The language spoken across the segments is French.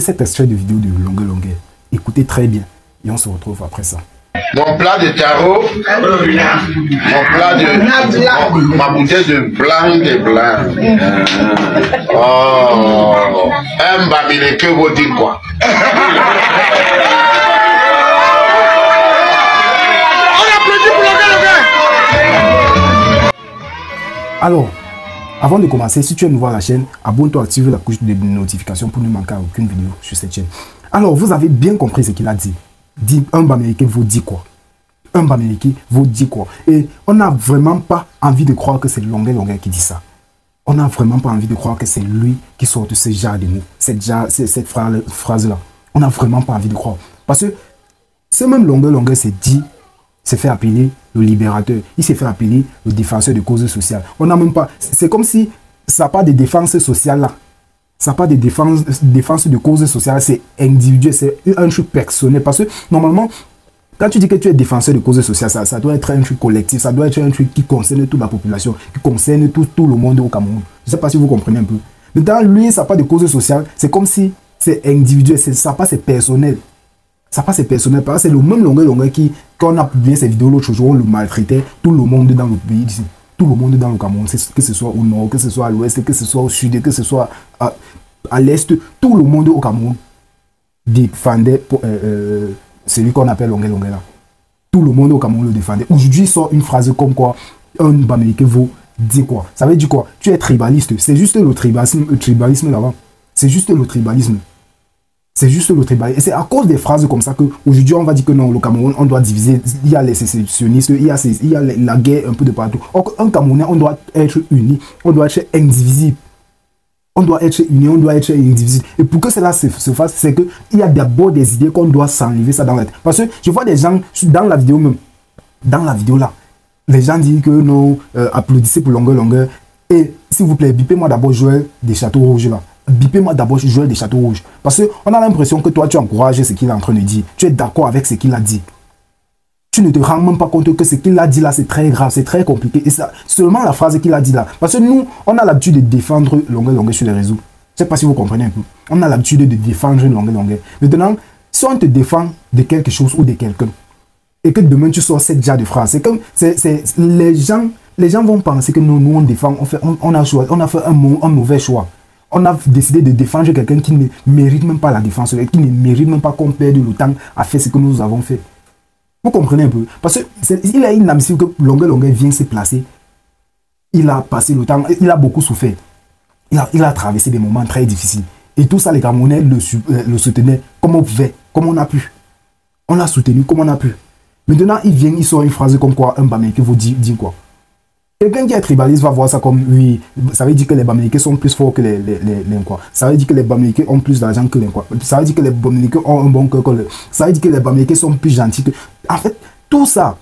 Cet extrait de vidéo de longueur. Écoutez très bien et on se retrouve après ça. Mon plat de taro, mon plat de ma bouteille de blanc. Oh, un babine que vous dites quoi? Alors, avant de commencer, si tu es nouveau à la chaîne, abonne-toi, active la cloche de notification pour ne manquer aucune vidéo sur cette chaîne. Alors, vous avez bien compris ce qu'il a dit. Un Bamileke vous dit quoi? Un Bamileke vous dit quoi? Et on n'a vraiment pas envie de croire que c'est Longueur qui dit ça. On n'a vraiment pas envie de croire que c'est lui qui sort de ce genre de mots, cette phrase-là. On n'a vraiment pas envie de croire. Parce que ce même Longueur s'est fait appeler le libérateur. Il s'est fait appeler le défenseur de causes sociales. On n'a même pas... C'est comme si ça n'a pas de défense sociale là. Ça n'a pas de défense de causes sociales. C'est individuel, c'est un truc personnel. Parce que normalement, quand tu dis que tu es défenseur de causes sociales, ça doit être un truc collectif. Ça doit être un truc qui concerne toute la population, qui concerne tout le monde au Cameroun. Je ne sais pas si vous comprenez un peu. Mais dans lui, ça n'a pas de causes sociales. C'est comme si c'est individuel. Ça n'a pas, c'est personnel. Ça passe, c'est personnel, parce que c'est le même Longueur qui, quand on a publié ces vidéos l'autre jour, on le maltraitait, tout le monde dans le pays, tout le monde dans le Cameroun, que ce soit au nord, que ce soit à l'ouest, que ce soit au sud, que ce soit à l'est, tout le monde au Cameroun défendait celui qu'on appelle Longueur là. Tout le monde au Cameroun le défendait. Aujourd'hui, il sort une phrase comme quoi, un Bamileke vous dit quoi? Ça veut dire quoi? Tu es tribaliste, c'est juste le tribalisme là-bas. C'est juste le tribalisme. C'est juste le tribalisme. Et c'est à cause des phrases comme ça qu'aujourd'hui, on va dire que non, le Cameroun, on doit diviser. Il y a les sécessionnistes, il y a la guerre un peu de partout. Un Camerounais, on doit être uni, on doit être indivisible. On doit être uni, on doit être indivisible. Et pour que cela se fasse, c'est qu'il y a d'abord des idées qu'on doit s'enlever ça dans la tête. Parce que je vois des gens, dans la vidéo même, dans la vidéo là, les gens disent que non, applaudissez pour Longueur. Et s'il vous plaît, bipez-moi d'abord Joël des Châteaux Rouges là. Bipez-moi d'abord Joël des Châteaux Rouges. Parce qu'on a l'impression que toi, tu encourages ce qu'il est en train de dire. Tu es d'accord avec ce qu'il a dit. Tu ne te rends même pas compte que ce qu'il a dit là, c'est très grave, c'est très compliqué. Et ça, seulement la phrase qu'il a dit là. Parce que nous, on a l'habitude de défendre Longueur sur les réseaux. Je ne sais pas si vous comprenez un peu. On a l'habitude de défendre Longueur. Maintenant, si on te défend de quelque chose ou de quelqu'un, et que demain tu sors cette genre de phrase, c'est comme les gens vont penser que nous on défend, on a fait un mauvais choix. On a décidé de défendre quelqu'un qui ne mérite même pas la défense, qui ne mérite même pas qu'on perde le temps à faire ce que nous avons fait. Vous comprenez un peu? Parce qu'il est inadmissible que Longueur vienne se placer. Il a passé le temps, il a beaucoup souffert. Il a traversé des moments très difficiles. Et tout ça, les Camerounais le soutenaient comme on pouvait, comme on a pu. On l'a soutenu comme on a pu. Maintenant, il sort une phrase comme quoi un Bamileke vous dit quoi? Quelqu'un qui est tribaliste va voir ça comme, oui, ça veut dire que les Bamileke sont plus forts que les quoi. Ça veut dire que les Bamileke ont plus d'argent que les quoi. Ça veut dire que les Bamileke ont un bon cœur que les... Ça veut dire que les Bamileke sont plus gentils que... En fait, tout ça,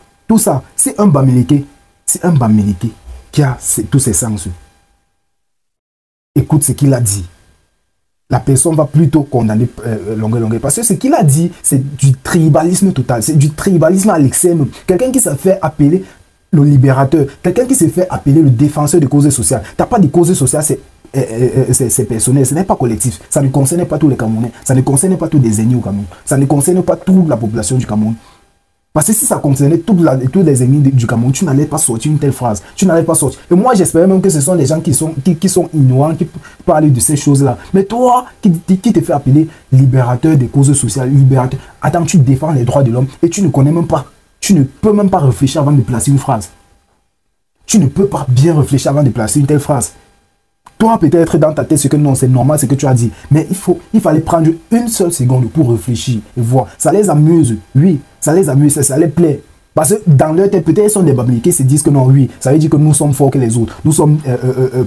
c'est un Bamileke qui a tous ses sens. Écoute ce qu'il a dit. La personne va plutôt condamner Longueur. Parce que ce qu'il a dit, c'est du tribalisme total. C'est du tribalisme à l'excès. Quelqu'un qui s'est fait appeler le libérateur, quelqu'un qui s'est fait appeler le défenseur de causes sociales. Tu n'as pas de causes sociales, c'est personnel, ce n'est pas collectif. Ça ne concerne pas tous les Camerounais, ça ne concerne pas tous les ennemis au Cameroun, ça ne concerne pas toute la population du Cameroun. Parce que si ça concernait tous les ennemis du Cameroun, tu n'allais pas sortir une telle phrase. Tu n'allais pas sortir. Et moi, j'espérais même que ce sont les gens qui sont ignorants, qui parlent de ces choses-là. Mais toi, qui te fait appeler libérateur des causes sociales, libérateur, attends, tu défends les droits de l'homme et tu ne connais même pas. Tu ne peux même pas réfléchir avant de placer une phrase. Tu ne peux pas bien réfléchir avant de placer une telle phrase. Toi, peut-être dans ta tête, c'est que non, c'est normal ce que tu as dit. Mais il fallait prendre une seule seconde pour réfléchir et voir. Ça les amuse, oui. Ça les amuse, ça les plaît. Parce que dans leur tête, peut-être ils sont des Bamileke qui se disent que non, oui. Ça veut dire que nous sommes forts que les autres. Nous sommes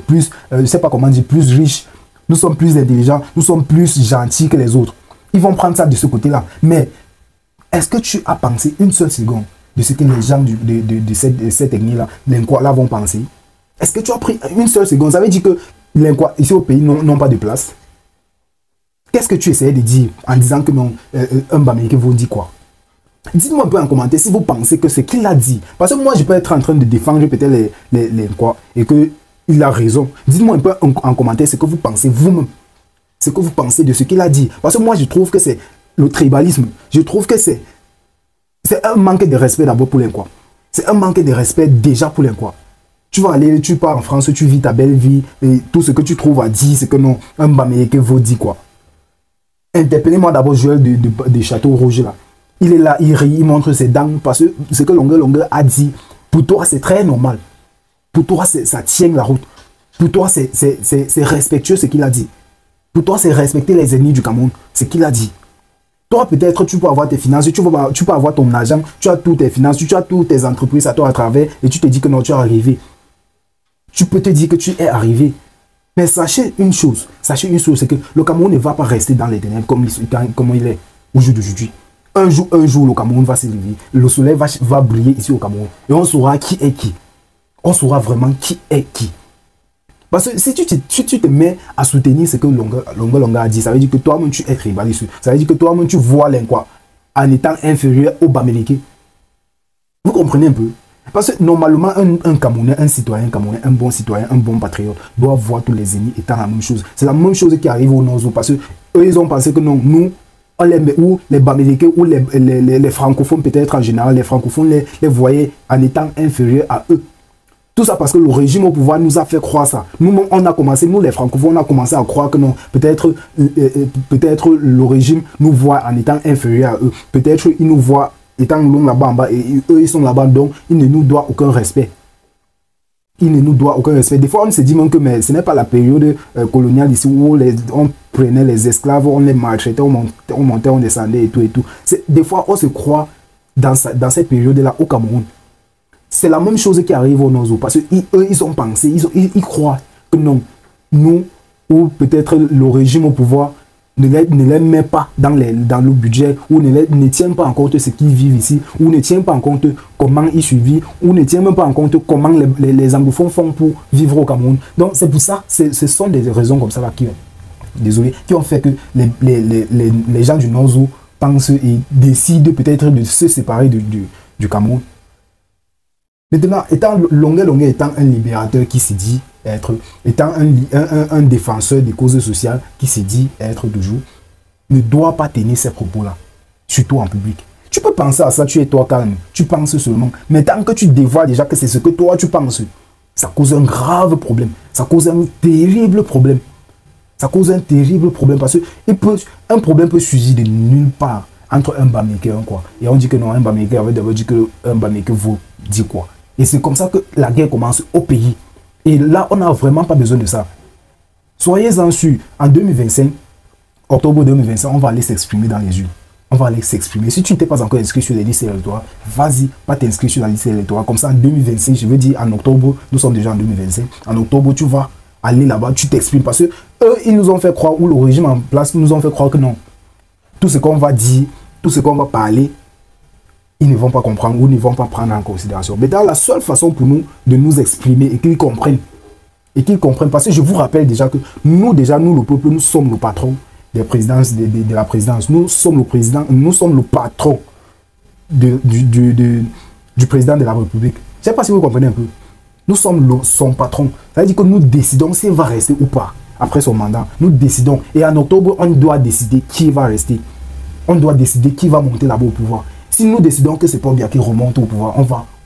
plus, je ne sais pas comment dire, plus riches. Nous sommes plus intelligents. Nous sommes plus gentils que les autres. Ils vont prendre ça de ce côté-là. Mais est-ce que tu as pensé une seule seconde de ce que les gens de cette ethnie-là, les Nkwa-là vont penser? Est-ce que tu as pris une seule seconde? Ça veut dire que les Nkwa, ici au pays, n'ont pas de place. Qu'est-ce que tu essayais de dire en disant que non, un Bamileke vous dit quoi? Dites-moi un peu en commentaire si vous pensez que ce qu'il a dit. Parce que moi, je peux être en train de défendre peut-être les Nkwa et qu'il a raison. Dites-moi un peu en commentaire ce que vous pensez vous-même. ce que vous pensez de ce qu'il a dit. Parce que moi, je trouve que c'est le tribalisme. Je trouve que c'est un manque de respect d'abord pour l'Inquois. C'est un manque de respect déjà pour l'Inquois. Tu vas aller, tu pars en France, tu vis ta belle vie, et tout ce que tu trouves à dire, c'est que non, un Bamileke vous dit quoi. Interpellez-moi d'abord Joël de Château Rouge là. Il est là, il rit, il montre ses dents, parce que ce que Longueur a dit, pour toi c'est très normal. Pour toi ça tient la route. Pour toi c'est respectueux ce qu'il a dit. Pour toi c'est respecter les ennemis du Cameroun, ce qu'il a dit. Toi, peut-être, tu peux avoir tes finances, tu peux avoir ton argent, tu as toutes tes finances, tu as toutes tes entreprises à toi à travers, et tu te dis que non, tu es arrivé. Tu peux te dire que tu es arrivé. Mais sachez une chose, c'est que le Cameroun ne va pas rester dans les ténèbres comme il est au jour d'aujourd'hui. Un jour, le Cameroun va s'élever, le soleil va briller ici au Cameroun, et on saura qui est qui. On saura vraiment qui est qui. Parce que si tu te mets à soutenir ce que Longa a dit, ça veut dire que toi-même tu es tribaliste. Ça veut dire que toi-même tu vois l'Inquois en étant inférieur au Bamileke. Vous comprenez un peu? Parce que normalement, un Camerounais, un citoyen camerounais, un bon citoyen, un bon patriote, doit voir tous les ennemis étant la même chose. C'est la même chose qui arrive au Nozo. Parce que eux, ils ont pensé que non, nous, on les met, ou les Bamileke, ou les francophones, peut-être en général, les francophones les voyaient en étant inférieurs à eux. Tout ça parce que le régime au pouvoir nous a fait croire ça. Nous, on a commencé, nous les francophones, on a commencé à croire que non, peut-être le régime nous voit en étant inférieur à eux. Peut-être ils nous voient étant là-bas en bas et eux ils sont là-bas, donc ils ne nous doivent aucun respect. Ils ne nous doivent aucun respect. Des fois, on se dit même que mais ce n'est pas la période coloniale ici où on prenait les esclaves, on les maltraitait, on montait, on descendait et tout et tout. Des fois, on se croit dans cette période-là au Cameroun. C'est la même chose qui arrive au Nozo, parce qu'eux, ils ont pensé, ils croient que non, nous, ou peut-être le régime au pouvoir, ne les met pas dans le budget, ou ne tient pas en compte ce qu'ils vivent ici, ou ne tient pas en compte comment ils survivent, ou ne tient même pas en compte comment les anglophones font pour vivre au Cameroun. Donc c'est pour ça, ce sont des raisons comme ça là qui ont fait que les gens du Nozo pensent et décident peut-être de se séparer du Cameroun. Maintenant, Longueur étant un libérateur qui se dit étant un défenseur des causes sociales qui se dit être toujours, ne doit pas tenir ces propos-là, surtout en public. Tu peux penser à ça, tu es toi calme, tu penses seulement. Mais tant que tu dévoiles déjà que c'est ce que toi tu penses, ça cause un grave problème, ça cause un terrible problème. Ça cause un terrible problème parce que un problème peut surgir de nulle part entre un Bamileke et un quoi. Et on dit que non, un Bamileke avait d'abord dit que un Bamileke vous dit quoi. Et c'est comme ça que la guerre commence au pays. Et là, on n'a vraiment pas besoin de ça. Soyez-en sûrs, en 2025, octobre 2025, on va aller s'exprimer dans les urnes. On va aller s'exprimer. Si tu n'étais pas encore inscrit sur les listes électorales, vas-y, pas t'inscrire sur la liste électorale. Comme ça, en 2025, je veux dire en octobre, nous sommes déjà en 2025. En octobre, tu vas aller là-bas, tu t'exprimes. Parce que eux, ils nous ont fait croire, ou le régime en place nous ont fait croire que non. Tout ce qu'on va dire, tout ce qu'on va parler, ils ne vont pas comprendre ou ne vont pas prendre en considération. Mais dans la seule façon pour nous de nous exprimer et qu'ils comprennent, parce que je vous rappelle déjà que nous, le peuple, nous sommes le patron des présidences, de la présidence. Nous sommes le président, nous sommes le patron du président de la République. Je ne sais pas si vous comprenez un peu. Nous sommes son patron. Ça veut dire que nous décidons s'il va rester ou pas après son mandat. Nous décidons. Et en octobre, on doit décider qui va rester. On doit décider qui va monter là-bas au pouvoir. Si nous décidons que c'est pas bien qui remonte au pouvoir, on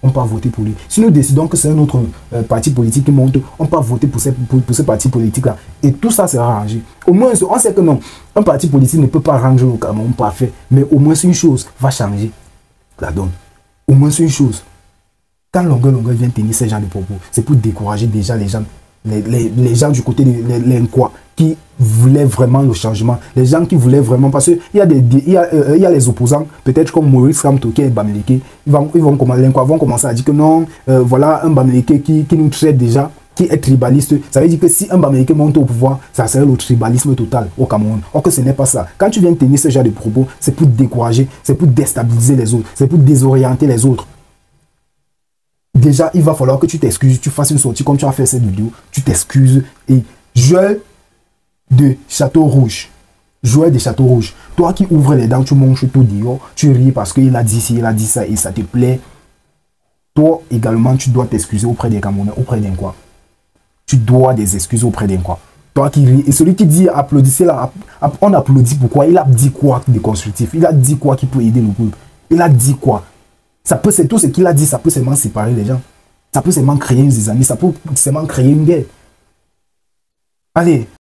va voter pour lui. Si nous décidons que c'est un autre parti politique qui monte, on va voter pour ce parti politique-là. Et tout ça sera arrangé. Au moins, on sait que non, un parti politique ne peut pas ranger le Cameroun parfait, mais au moins une chose va changer la donne. Au moins une chose. Quand Longueur vient tenir ce genre de propos, c'est pour décourager déjà les gens du côté de l'Inquois qui voulaient vraiment le changement, les gens qui voulaient vraiment, parce qu'il y a les opposants, peut-être comme Maurice Kamto et Bamileke, ils vont commencer à dire que non, voilà un Bamileke qui nous traite déjà, qui est tribaliste. Ça veut dire que si un Bamileke monte au pouvoir, ça serait le tribalisme total au Cameroun. Or que ce n'est pas ça. Quand tu viens tenir ce genre de propos, c'est pour décourager, c'est pour déstabiliser les autres, c'est pour désorienter les autres. Déjà, il va falloir que tu t'excuses, tu fasses une sortie comme tu as fait cette vidéo, tu t'excuses. Et Joël de Château Rouge, toi qui ouvres les dents, tu manges tout dehors, tu ris parce qu'il a dit ci, il a dit ça et ça te plaît. Toi également, tu dois t'excuser auprès des Camerounais, auprès d'un quoi. Tu dois des excuses auprès d'un quoi. toi qui ris. Et celui qui dit applaudissez là, on applaudit pourquoi? Il a dit quoi de constructif? Il a dit quoi qui peut aider le groupe? Il a dit quoi? Ça peut, c'est tout ce qu'il a dit, ça peut seulement séparer les gens. Ça peut seulement créer une zizanie, ça peut seulement créer une guerre. Allez.